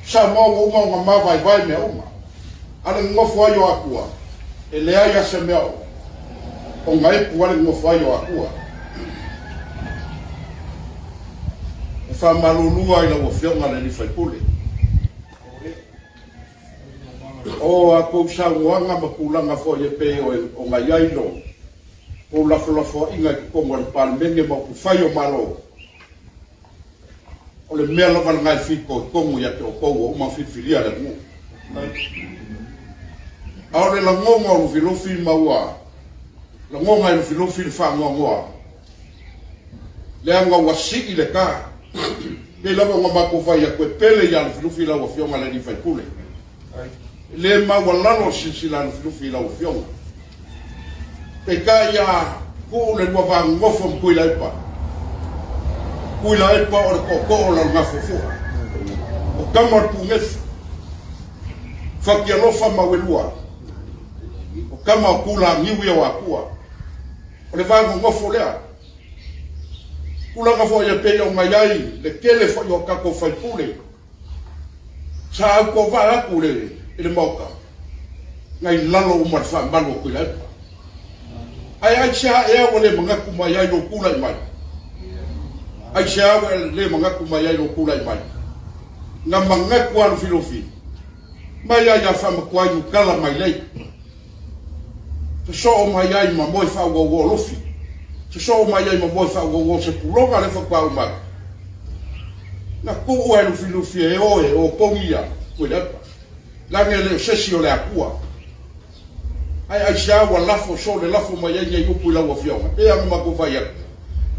sa mo nga vai me uma ala ngofo ayo akua ele aya se me o ngai puale ngofo ayo akua e fa malulua ila wo fionga le ni fai pule o a ko sa wanga mapulanga fo ye pe o ngai ailo o la fo inga ko ngol pal menge mo ku fayo malo o le mea lava ngai fiko kongu ya te o kongu o ma fifiria le mu aore la ngonga o filofi maua la ngonga o filofi fa ngonga le anga wasi ile ka le lava ngoma ko fa ya ko pele ya filofi la o fionga le ni fa pule le ma wala lo sisila filofi la o fionga pe ka ya ko le wa va ngofo mpuila ipa kuila e pa o ko la ngafufu o kama tu nges fakia no fa mawelua o kama kula ngiwi wa kuwa o le vango ngofo lea kula ngafo ya pe o mayai le kele fo yo ka ko fa pule sa ko va kule ile moka ngai lalo o marfa malo kuila ai cha e o le manga kuma ya yo kula mai ai shawe le manga kuma ya yo kula mai na manga kwa filofi mai ya fama kwa yu kala mai le so mai ya ma moi fa wo lofi so mai ya ma moi fa wo se pulonga le fa kwa mai na ko o el filofi e o pongia kwela la ngele sesio le akua ai shawe la fo so le la fo mai ya yo kula wo fiona e ya ma ko fa ya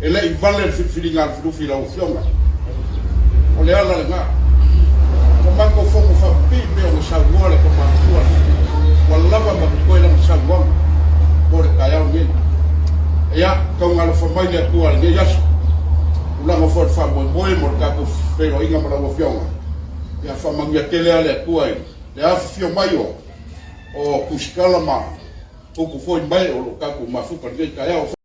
ele i vale filinga filofi la ofionga o le ala nga ko mango fongo fa pi me o sa wala ko mantua wala ba ma ko ela sa wala por kaya o ngi ya ko ngalo fo mai le tua le ya ula mo for fa mo mo ka ko pero inga mo la ofionga ya fa mangia tele ale tua le a fio mayo o kuskala ma o ko foi mai o ka ko mafuka le kaya